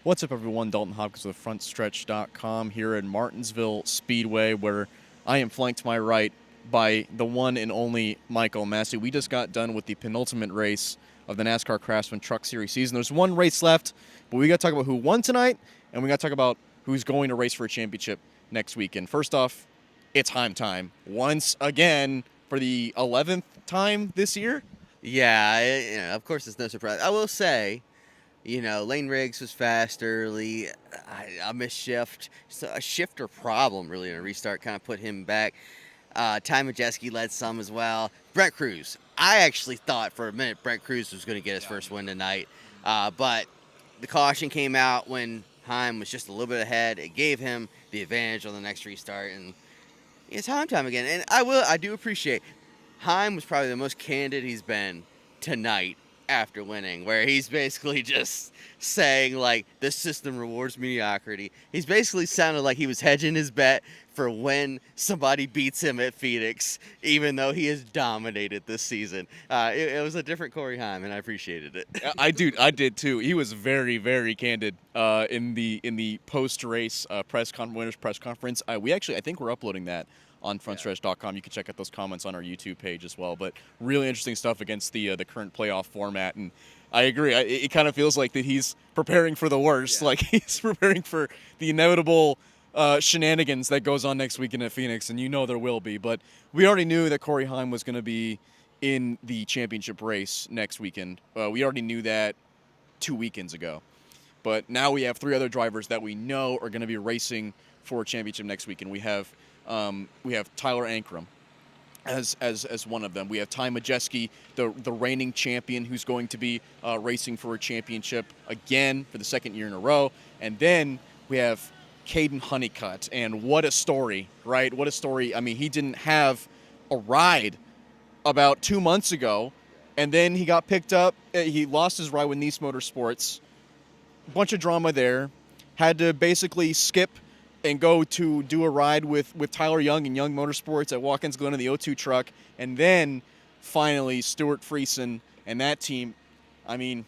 What's up, everyone? Dalton Hopkins with Frontstretch.com here in Martinsville Speedway, where I am flanked to my right by the one and only Michael Massie. We just got done with the penultimate race of the NASCAR Craftsman Truck Series season. There's one race left, but we got to talk about who won tonight, and we got to talk about who's going to race for a championship next weekend. First off, it's Heim time once again for the 11th time this year. Yeah, of course, it's no surprise. I will say, Lane Riggs was fast early. A misshift, so a shifter problem really in a restart kind of put him back. Ty Majeski led some as well. Brent Cruz. I actually thought for a minute Brent Cruz was going to get his first win tonight, but the caution came out when Heim was just a little bit ahead. It gave him the advantage on the next restart, and it's Heim time again. And I do appreciate Heim was probably the most candid he's been tonight after winning, where he's basically just saying, like, this system rewards mediocrity. He's basically sounded like he was hedging his bet for when somebody beats him at Phoenix, even though he has dominated this season. It was a different Corey Heim, and I appreciated it. I did too. He was very, very candid in the post-race winners press conference. I think we're uploading that on frontstretch.com. You can check out those comments on our YouTube page as well. But really interesting stuff against the current playoff format. And I agree. It kind of feels like that he's preparing for the worst. Yeah. Like he's preparing for the inevitable shenanigans that goes on next weekend at Phoenix. And you know there will be. But we already knew that Corey Heim was going to be in the championship race next weekend. We already knew that 2 weekends ago. But now we have 3 other drivers that we know are going to be racing for a championship next weekend. We have Tyler Ankrum as one of them. We have Ty Majeski, the reigning champion, who's going to be racing for a championship again for the second year in a row. And then we have Caden Honeycutt. And what a story, right? What a story. I mean, he didn't have a ride about 2 months ago, and then he got picked up. He lost his ride with Nice Motorsports. Bunch of drama there. Had to basically skip and go to do a ride with Tyler Young and Young Motorsports at Watkins Glen in the O2 truck. And then finally Stuart Friesen and that team. I mean,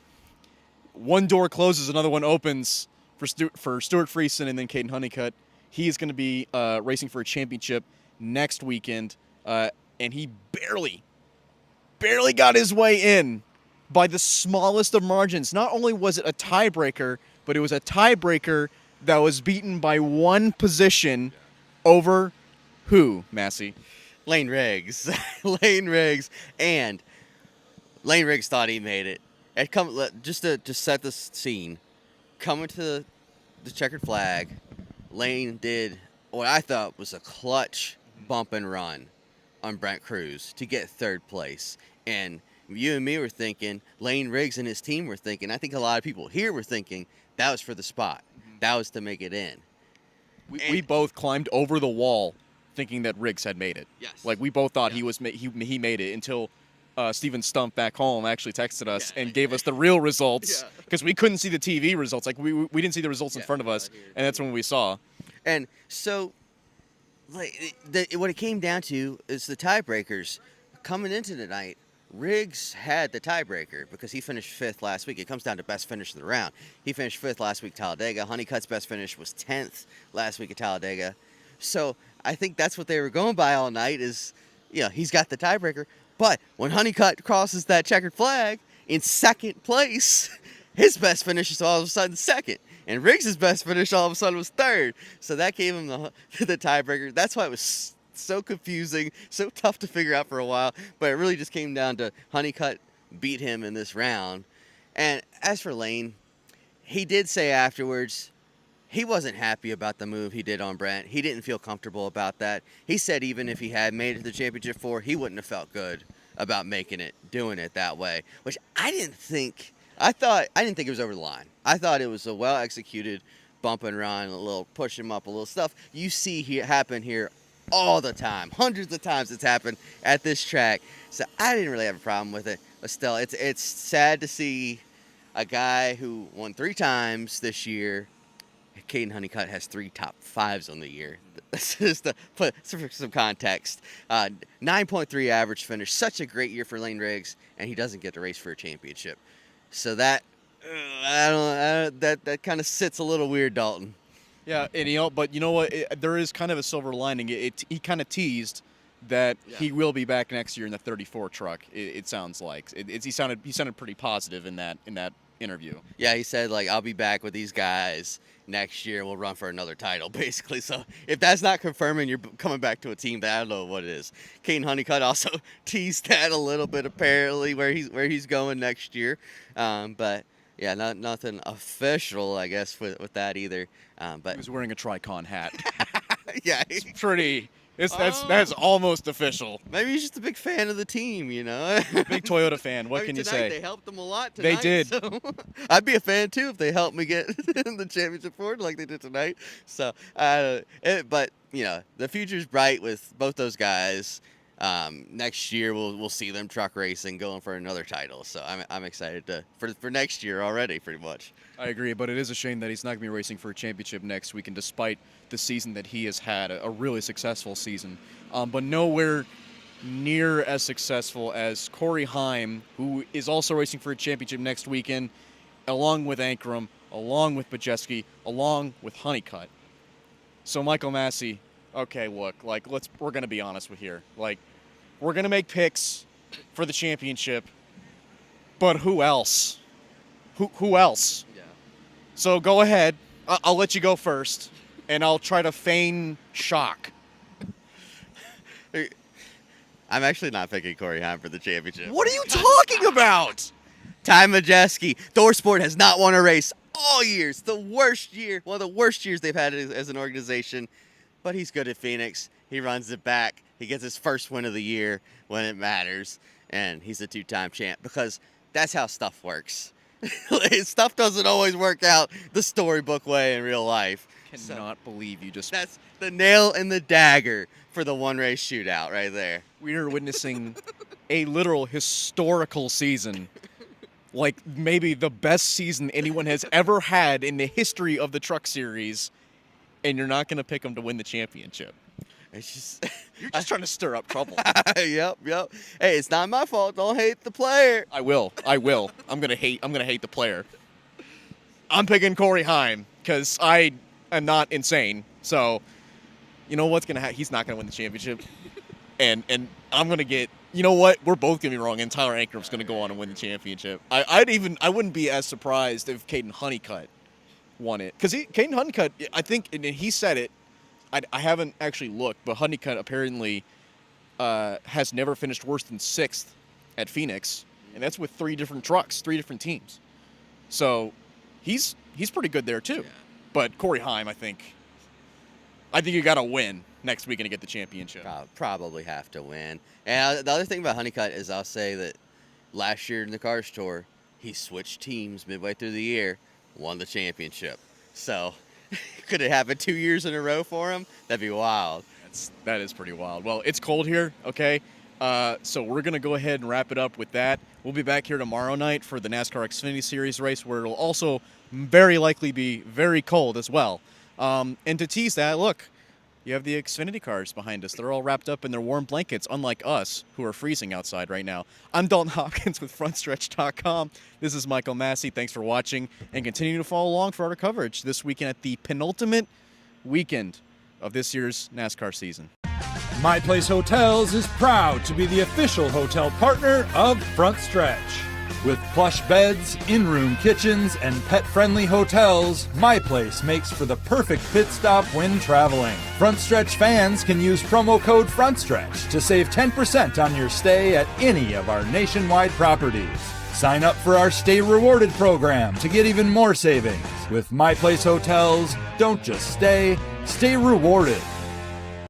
one door closes, another one opens for Stuart Friesen and then Caden Honeycutt. He is going to be racing for a championship next weekend. And he barely got his way in by the smallest of margins. Not only was it a tiebreaker, but it was a tiebreaker that was beaten by one position over who, Massie? Lane Riggs. Lane Riggs. And Lane Riggs thought he made it. Just to set the scene, coming to the checkered flag, Lane did what I thought was a clutch bump and run on Brent Cruz to get third place. And you and me were thinking, Lane Riggs and his team were thinking, I think a lot of people here were thinking, that was for the spot. That was to make it in. We both climbed over the wall thinking that Riggs had made it. Yes. Like, we both thought he made it until Steven Stump back home actually texted us and gave us the real results, because we couldn't see the TV results. Like, we didn't see the results in front of us, and that's when we saw. And so, like, what it came down to is the tiebreakers. Coming into tonight, Riggs had the tiebreaker because he finished 5th last week. It comes down to best finish of the round. He finished 5th last week at Talladega. Honeycutt's best finish was 10th last week at Talladega. So I think that's what they were going by all night is, he's got the tiebreaker. But when Honeycutt crosses that checkered flag in second place, his best finish is all of a sudden second. And Riggs' best finish all of a sudden was third. So that gave him the tiebreaker. That's why it was so confusing, so tough to figure out for a while, but it really just came down to Honeycutt beat him in this round. And as for Lane, he did say afterwards he wasn't happy about the move he did on Brent. He didn't feel comfortable about that. He said even if he had made it to the championship 4, he wouldn't have felt good about doing it that way, which I didn't think it was over the line. I thought it was a well-executed bump and run, a little push him up, a little stuff you see happen here all the time. Hundreds of times it's happened at this track. So I didn't really have a problem with it. But still, it's sad to see a guy who won 3 times this year. Caden Honeycutt has 3 top 5s on the year. This is to put some context. 9.3 average finish. Such a great year for Lane Riggs, and he doesn't get to race for a championship. So that That kind of sits a little weird, Dalton. Yeah, and but you know what? There is kind of a silver lining. He kind of teased that he will be back next year in the 34 truck. It sounds like he sounded pretty positive in that interview. Yeah, he said like I'll be back with these guys next year. We'll run for another title, basically. So if that's not confirming you're coming back to a team, that I don't know what it is. Caden Honeycutt also teased that a little bit, apparently where he's going next year, but. Yeah, nothing official, I guess, with that either. But he was wearing a Tricon hat. Yeah, it's pretty. That's almost official. Maybe he's just a big fan of the team, you know. Big Toyota fan. What can you say? They helped him a lot tonight. They did. So I'd be a fan too if they helped me get the championship forward like they did tonight. So, but you know, the future's bright with both those guys. Next year we'll see them truck racing going for another title. So I'm excited for next year already, pretty much. I agree, but it is a shame that he's not going to be racing for a championship next week, and despite the season that he has had, a really successful season, but nowhere near as successful as Corey Heim, who is also racing for a championship next weekend, along with Ankrum, along with Bajeski, along with Honeycutt. So Michael Massie, okay, look, like we're going to be honest with here. Like, we're going to make picks for the championship, but who else? Who else? Yeah. So go ahead. I'll let you go first, and I'll try to feign shock. I'm actually not picking Corey Heim for the championship. What are you talking about? Ty Majeski. ThorSport has not won a race all years. The worst year, one of the worst years they've had as an organization. But he's good at Phoenix. He runs it back. He gets his first win of the year when it matters. And he's a two-time champ because that's how stuff works. Stuff doesn't always work out the storybook way in real life. Cannot believe you just... That's the nail in the dagger for the one-race shootout right there. We are witnessing a literal historical season. Like maybe the best season anyone has ever had in the history of the Truck Series. And you're not going to pick them to win the championship. It's just you're just trying to stir up trouble. Yep. Hey, it's not my fault. Don't hate the player. I will. I'm gonna hate the player. I'm picking Corey Heim because I am not insane. So, you know what's gonna happen? He's not gonna win the championship, and I'm gonna get. You know what? We're both gonna be wrong. And Tyler Ankrum's gonna go on and win the championship. I wouldn't be as surprised if Caden Honeycutt won it, because Caden Honeycutt, I think, and he said it. I haven't actually looked, but Honeycutt apparently has never finished worse than 6th at Phoenix, and that's with 3 different trucks, 3 different teams. So he's pretty good there too. Yeah. But Corey Heim, I think you got to win next weekend to get the championship. Probably have to win. And the other thing about Honeycutt is I'll say that last year in the Cars Tour, he switched teams midway through the year, won the championship. So could it happen 2 years in a row for him? That'd be wild. That is pretty wild. Well, it's cold here, okay? So we're going to go ahead and wrap it up with that. We'll be back here tomorrow night for the NASCAR Xfinity Series race, where it'll also very likely be very cold as well. And to tease that, look, you have the Xfinity cars behind us. They're all wrapped up in their warm blankets, unlike us, who are freezing outside right now. I'm Dalton Hopkins with Frontstretch.com. This is Michael Massie. Thanks for watching, and continue to follow along for our coverage this weekend at the penultimate weekend of this year's NASCAR season. My Place Hotels is proud to be the official hotel partner of Frontstretch. With plush beds, in-room kitchens, and pet-friendly hotels, My Place makes for the perfect pit stop when traveling. Frontstretch fans can use promo code FRONTSTRETCH to save 10% on your stay at any of our nationwide properties. Sign up for our Stay Rewarded program to get even more savings. With My Place Hotels, don't just stay, stay rewarded.